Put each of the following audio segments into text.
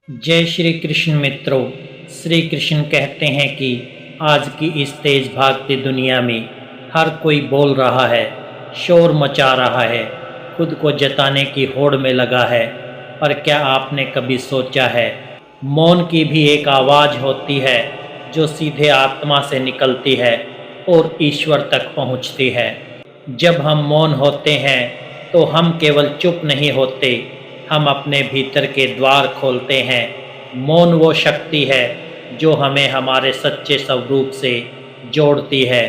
जय श्री कृष्ण मित्रों। श्री कृष्ण कहते हैं कि आज की इस तेज भागती दुनिया में हर कोई बोल रहा है, शोर मचा रहा है, खुद को जताने की होड़ में लगा है। पर क्या आपने कभी सोचा है, मौन की भी एक आवाज़ होती है जो सीधे आत्मा से निकलती है और ईश्वर तक पहुंचती है। जब हम मौन होते हैं तो हम केवल चुप नहीं होते, हम अपने भीतर के द्वार खोलते हैं। मौन वो शक्ति है जो हमें हमारे सच्चे स्वरूप से जोड़ती है।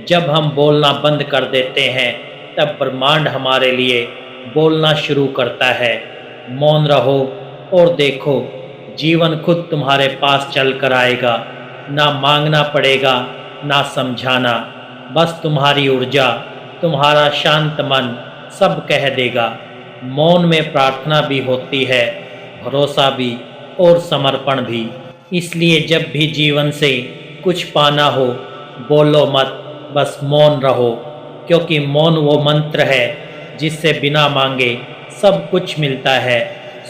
जब हम बोलना बंद कर देते हैं तब ब्रह्मांड हमारे लिए बोलना शुरू करता है। मौन रहो और देखो, जीवन खुद तुम्हारे पास चल कर आएगा। ना मांगना पड़ेगा, ना समझाना, बस तुम्हारी ऊर्जा, तुम्हारा शांत मन सब कह देगा। मौन में प्रार्थना भी होती है, भरोसा भी और समर्पण भी। इसलिए जब भी जीवन से कुछ पाना हो, बोलो मत, बस मौन रहो। क्योंकि मौन वो मंत्र है जिससे बिना मांगे सब कुछ मिलता है,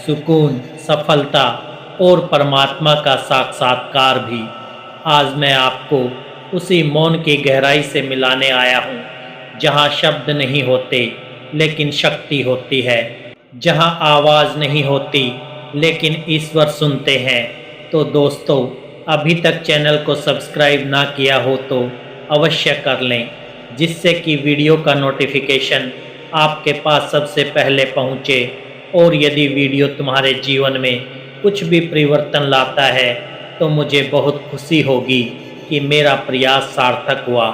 सुकून, सफलता और परमात्मा का साक्षात्कार भी। आज मैं आपको उसी मौन की गहराई से मिलाने आया हूँ, जहाँ शब्द नहीं होते लेकिन शक्ति होती है, जहाँ आवाज़ नहीं होती लेकिन ईश्वर सुनते हैं। तो दोस्तों, अभी तक चैनल को सब्सक्राइब ना किया हो तो अवश्य कर लें, जिससे कि वीडियो का नोटिफिकेशन आपके पास सबसे पहले पहुँचे। और यदि वीडियो तुम्हारे जीवन में कुछ भी परिवर्तन लाता है तो मुझे बहुत खुशी होगी कि मेरा प्रयास सार्थक हुआ।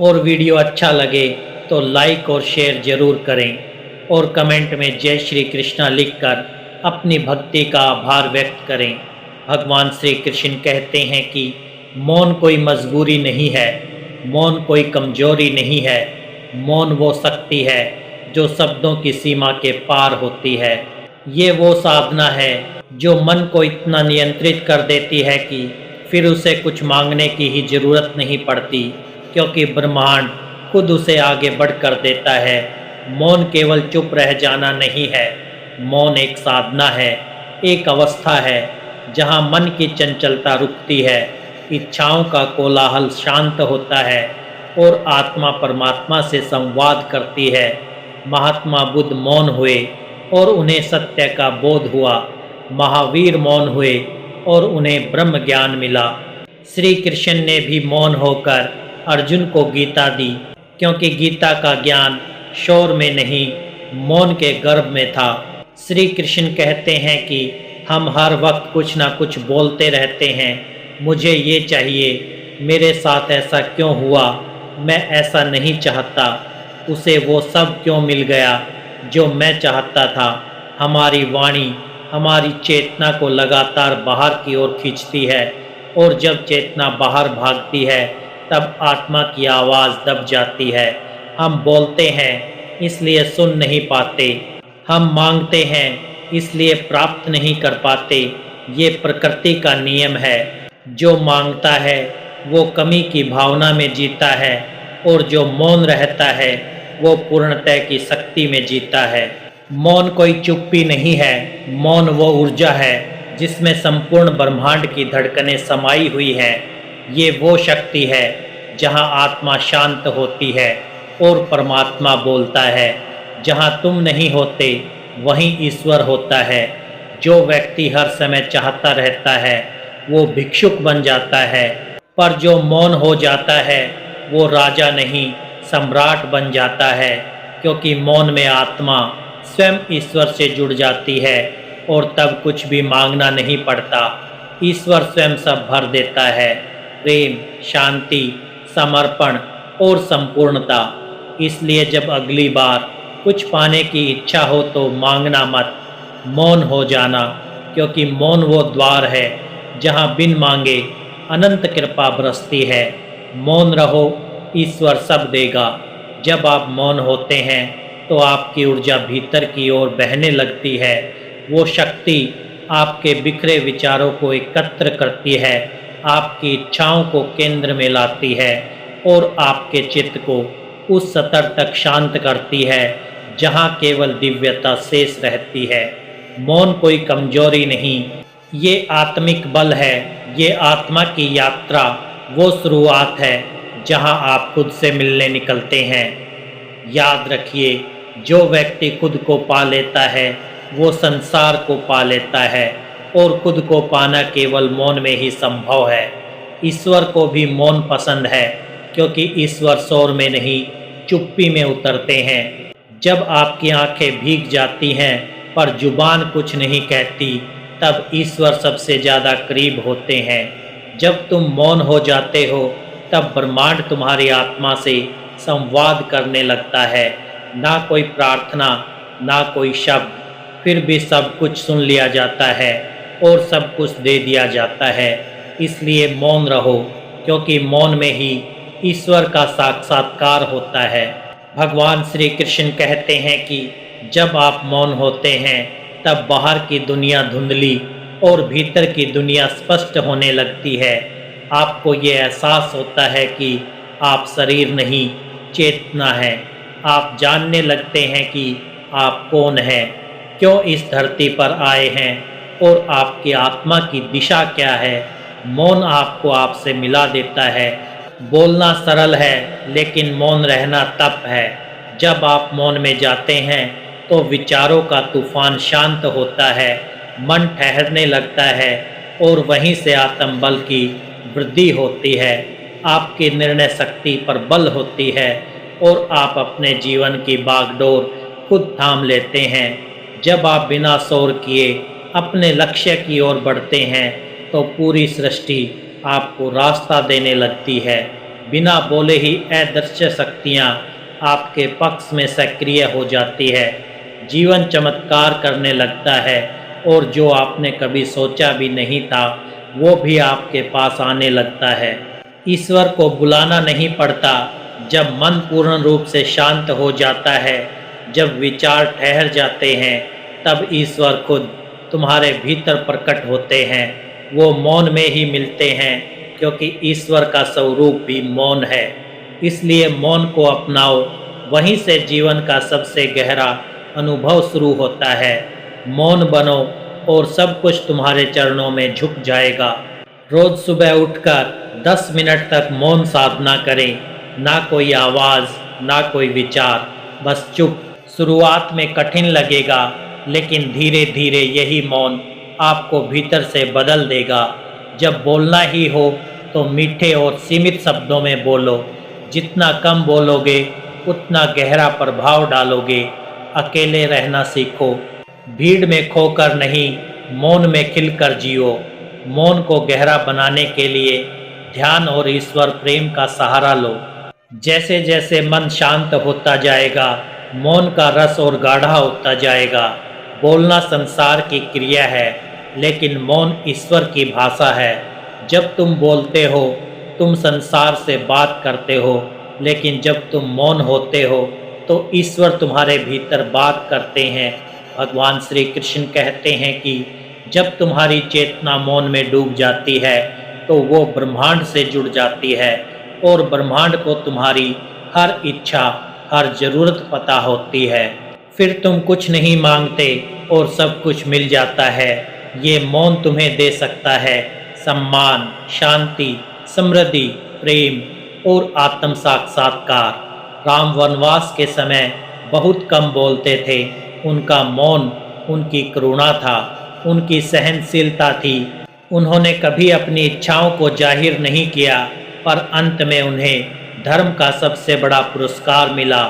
और वीडियो अच्छा लगे तो लाइक और शेयर ज़रूर करें और कमेंट में जय श्री कृष्णा लिखकर अपनी भक्ति का आभार व्यक्त करें। भगवान श्री कृष्ण कहते हैं कि मौन कोई मजबूरी नहीं है, मौन कोई कमजोरी नहीं है, मौन वो शक्ति है जो शब्दों की सीमा के पार होती है। ये वो साधना है जो मन को इतना नियंत्रित कर देती है कि फिर उसे कुछ मांगने की ही ज़रूरत नहीं पड़ती, क्योंकि ब्रह्मांड खुद उसे आगे बढ़कर देता है। मौन केवल चुप रह जाना नहीं है, मौन एक साधना है, एक अवस्था है जहाँ मन की चंचलता रुकती है, इच्छाओं का कोलाहल शांत होता है और आत्मा परमात्मा से संवाद करती है। महात्मा बुद्ध मौन हुए और उन्हें सत्य का बोध हुआ। महावीर मौन हुए और उन्हें ब्रह्म ज्ञान मिला। श्री कृष्ण ने भी मौन होकर अर्जुन को गीता दी, क्योंकि गीता का ज्ञान शोर में नहीं, मौन के गर्भ में था। श्री कृष्ण कहते हैं कि हम हर वक्त कुछ ना कुछ बोलते रहते हैं, मुझे ये चाहिए, मेरे साथ ऐसा क्यों हुआ, मैं ऐसा नहीं चाहता, उसे वो सब क्यों मिल गया जो मैं चाहता था। हमारी वाणी हमारी चेतना को लगातार बाहर की ओर खींचती है, और जब चेतना बाहर भागती है तब आत्मा की आवाज़ दब जाती है। हम बोलते हैं इसलिए सुन नहीं पाते, हम मांगते हैं इसलिए प्राप्त नहीं कर पाते। ये प्रकृति का नियम है। जो मांगता है वो कमी की भावना में जीता है, और जो मौन रहता है वो पूर्णतः की शक्ति में जीता है। मौन कोई चुप्पी नहीं है, मौन वो ऊर्जा है जिसमें संपूर्ण ब्रह्मांड की धड़कनें समाई हुई हैं। ये वो शक्ति है जहाँ आत्मा शांत होती है और परमात्मा बोलता है। जहाँ तुम नहीं होते वहीं ईश्वर होता है। जो व्यक्ति हर समय चाहता रहता है वो भिक्षुक बन जाता है, पर जो मौन हो जाता है वो राजा नहीं, सम्राट बन जाता है। क्योंकि मौन में आत्मा स्वयं ईश्वर से जुड़ जाती है और तब कुछ भी मांगना नहीं पड़ता, ईश्वर स्वयं सब भर देता है। प्रेम, शांति, समर्पण और संपूर्णता। इसलिए जब अगली बार कुछ पाने की इच्छा हो तो मांगना मत, मौन हो जाना, क्योंकि मौन वो द्वार है जहाँ बिन मांगे अनंत कृपा बरसती है। मौन रहो, ईश्वर सब देगा। जब आप मौन होते हैं तो आपकी ऊर्जा भीतर की ओर बहने लगती है। वो शक्ति आपके बिखरे विचारों को एकत्र करती है, आपकी इच्छाओं को केंद्र में लाती है और आपके चित्त को उस स्तर तक शांत करती है जहाँ केवल दिव्यता शेष रहती है। मौन कोई कमजोरी नहीं, ये आत्मिक बल है, ये आत्मा की यात्रा, वो शुरुआत है जहां आप खुद से मिलने निकलते हैं। याद रखिए, जो व्यक्ति खुद को पा लेता है वो संसार को पा लेता है, और खुद को पाना केवल मौन में ही संभव है। ईश्वर को भी मौन पसंद है, क्योंकि ईश्वर शोर में नहीं, चुप्पी में उतरते हैं। जब आपकी आंखें भीग जाती हैं पर जुबान कुछ नहीं कहती, तब ईश्वर सबसे ज़्यादा करीब होते हैं। जब तुम मौन हो जाते हो, तब ब्रह्मांड तुम्हारी आत्मा से संवाद करने लगता है। ना कोई प्रार्थना, ना कोई शब्द, फिर भी सब कुछ सुन लिया जाता है और सब कुछ दे दिया जाता है। इसलिए मौन रहो, क्योंकि मौन में ही ईश्वर का साक्षात्कार होता है। भगवान श्री कृष्ण कहते हैं कि जब आप मौन होते हैं, तब बाहर की दुनिया धुंधली और भीतर की दुनिया स्पष्ट होने लगती है। आपको ये एहसास होता है कि आप शरीर नहीं, चेतना है। आप जानने लगते हैं कि आप कौन हैं, क्यों इस धरती पर आए हैं, और आपकी आत्मा की दिशा क्या है। मौन आपको आपसे मिला देता है। बोलना सरल है, लेकिन मौन रहना तप है। जब आप मौन में जाते हैं तो विचारों का तूफान शांत होता है, मन ठहरने लगता है, और वहीं से आत्मबल की वृद्धि होती है। आपकी निर्णय शक्ति पर बल होती है, और आप अपने जीवन की बागडोर खुद थाम लेते हैं। जब आप बिना शोर किए अपने लक्ष्य की ओर बढ़ते हैं, तो पूरी सृष्टि आपको रास्ता देने लगती है। बिना बोले ही अदृश्य शक्तियाँ आपके पक्ष में सक्रिय हो जाती है। जीवन चमत्कार करने लगता है, और जो आपने कभी सोचा भी नहीं था वो भी आपके पास आने लगता है। ईश्वर को बुलाना नहीं पड़ता। जब मन पूर्ण रूप से शांत हो जाता है, जब विचार ठहर जाते हैं, तब ईश्वर खुद तुम्हारे भीतर प्रकट होते हैं। वो मौन में ही मिलते हैं, क्योंकि ईश्वर का स्वरूप भी मौन है। इसलिए मौन को अपनाओ, वहीं से जीवन का सबसे गहरा अनुभव शुरू होता है। मौन बनो और सब कुछ तुम्हारे चरणों में झुक जाएगा। रोज सुबह उठकर 10 मिनट तक मौन साधना करें। ना कोई आवाज़, ना कोई विचार, बस चुप। शुरुआत में कठिन लगेगा, लेकिन धीरे धीरे यही मौन आपको भीतर से बदल देगा। जब बोलना ही हो तो मीठे और सीमित शब्दों में बोलो। जितना कम बोलोगे, उतना गहरा प्रभाव डालोगे। अकेले रहना सीखो, भीड़ में खोकर नहीं, मौन में खिलकर जियो। मौन को गहरा बनाने के लिए ध्यान और ईश्वर प्रेम का सहारा लो। जैसे जैसे मन शांत होता जाएगा, मौन का रस और गाढ़ा होता जाएगा। बोलना संसार की क्रिया है, लेकिन मौन ईश्वर की भाषा है। जब तुम बोलते हो, तुम संसार से बात करते हो, लेकिन जब तुम मौन होते हो तो ईश्वर तुम्हारे भीतर बात करते हैं। भगवान श्री कृष्ण कहते हैं कि जब तुम्हारी चेतना मौन में डूब जाती है, तो वो ब्रह्मांड से जुड़ जाती है, और ब्रह्मांड को तुम्हारी हर इच्छा, हर ज़रूरत पता होती है। फिर तुम कुछ नहीं मांगते और सब कुछ मिल जाता है। ये मौन तुम्हें दे सकता है सम्मान, शांति, समृद्धि, प्रेम और आत्म साक्षात्कार। राम वनवास के समय बहुत कम बोलते थे। उनका मौन उनकी करुणा था, उनकी सहनशीलता थी। उन्होंने कभी अपनी इच्छाओं को जाहिर नहीं किया, पर अंत में उन्हें धर्म का सबसे बड़ा पुरस्कार मिला,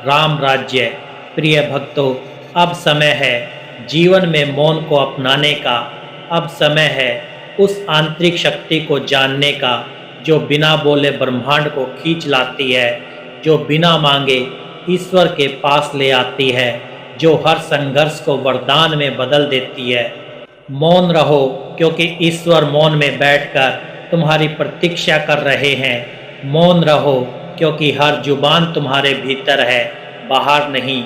राम राज्य। प्रिय भक्तों, अब समय है जीवन में मौन को अपनाने का। अब समय है उस आंतरिक शक्ति को जानने का जो बिना बोले ब्रह्मांड को खींच लाती है, जो बिना मांगे ईश्वर के पास ले आती है, जो हर संघर्ष को वरदान में बदल देती है। मौन रहो, क्योंकि ईश्वर मौन में बैठकर तुम्हारी प्रतीक्षा कर रहे हैं। मौन रहो, क्योंकि हर जुबान तुम्हारे भीतर है, बाहर नहीं।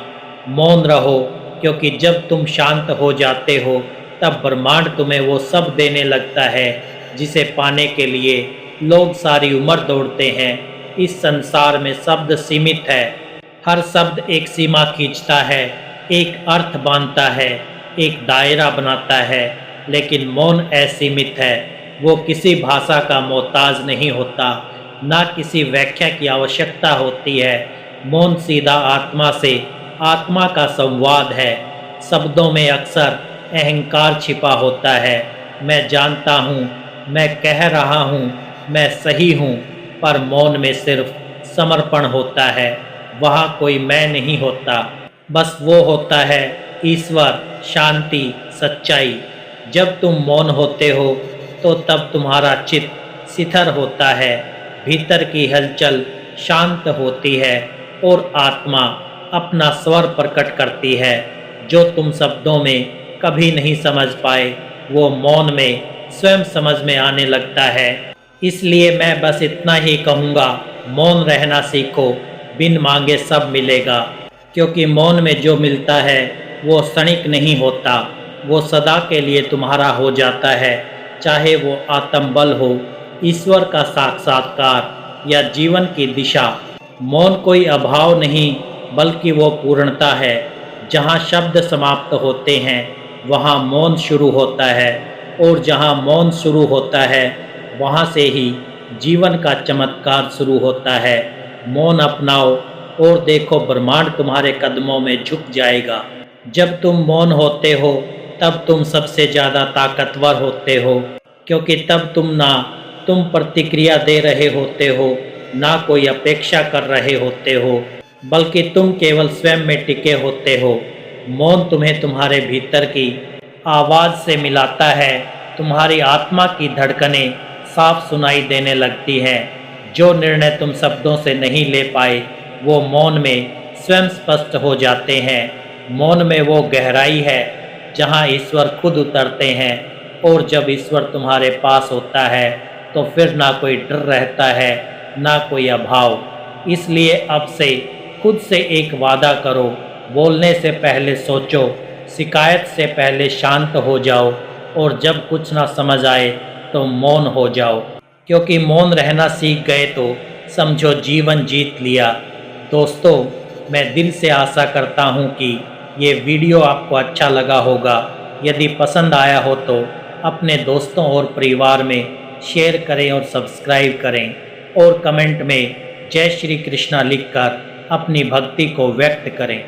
मौन रहो, क्योंकि जब तुम शांत हो जाते हो, तब ब्रह्मांड तुम्हें वो सब देने लगता है जिसे पाने के लिए लोग सारी उम्र दौड़ते हैं। इस संसार में शब्द सीमित है। हर शब्द एक सीमा खींचता है, एक अर्थ बांधता है, एक दायरा बनाता है, लेकिन मौन ऐसी मित है, वो किसी भाषा का मोहताज नहीं होता, ना किसी व्याख्या की आवश्यकता होती है। मौन सीधा आत्मा से आत्मा का संवाद है। शब्दों में अक्सर अहंकार छिपा होता है। मैं जानता हूँ, मैं कह रहा हूँ, मैं सही हूँ, पर मौन में सिर्फ समर्पण होता है। वहाँ कोई मैं नहीं होता, बस वो होता है ईश्वर, शांति, सच्चाई। जब तुम मौन होते हो तो तब तुम्हारा चित्त शिथिल होता है, भीतर की हलचल शांत होती है और आत्मा अपना स्वर प्रकट करती है, जो तुम शब्दों में कभी नहीं समझ पाए, वो मौन में स्वयं समझ में आने लगता है। इसलिए मैं बस इतना ही कहूँगा, मौन रहना सीखो, बिन मांगे सब मिलेगा। क्योंकि मौन में जो मिलता है वो क्षणिक नहीं होता, वो सदा के लिए तुम्हारा हो जाता है। चाहे वो आत्मबल हो, ईश्वर का साक्षात्कार या जीवन की दिशा। मौन कोई अभाव नहीं, बल्कि वो पूर्णता है। जहाँ शब्द समाप्त होते हैं वहाँ मौन शुरू होता है, और जहाँ मौन शुरू होता है वहाँ से ही जीवन का चमत्कार शुरू होता है। मौन अपनाओ और देखो, ब्रह्मांड तुम्हारे कदमों में झुक जाएगा। जब तुम मौन होते हो तब तुम सबसे ज़्यादा ताकतवर होते हो, क्योंकि तब तुम प्रतिक्रिया दे रहे होते हो, ना कोई अपेक्षा कर रहे होते हो, बल्कि तुम केवल स्वयं में टिके होते हो। मौन तुम्हें तुम्हारे भीतर की आवाज़ से मिलाता है। तुम्हारी आत्मा की धड़कनें साफ सुनाई देने लगती हैं। जो निर्णय तुम शब्दों से नहीं ले पाए वो मौन में स्वयं स्पष्ट हो जाते हैं। मौन में वो गहराई है जहाँ ईश्वर खुद उतरते हैं, और जब ईश्वर तुम्हारे पास होता है तो फिर ना कोई डर रहता है, ना कोई अभाव। इसलिए अब से खुद से एक वादा करो, बोलने से पहले सोचो, शिकायत से पहले शांत हो जाओ, और जब कुछ ना समझ आए तो मौन हो जाओ। क्योंकि मौन रहना सीख गए तो समझो जीवन जीत लिया। दोस्तों, मैं दिल से आशा करता हूँ कि ये वीडियो आपको अच्छा लगा होगा। यदि पसंद आया हो तो अपने दोस्तों और परिवार में शेयर करें और सब्सक्राइब करें, और कमेंट में जय श्री कृष्णा लिखकर अपनी भक्ति को व्यक्त करें।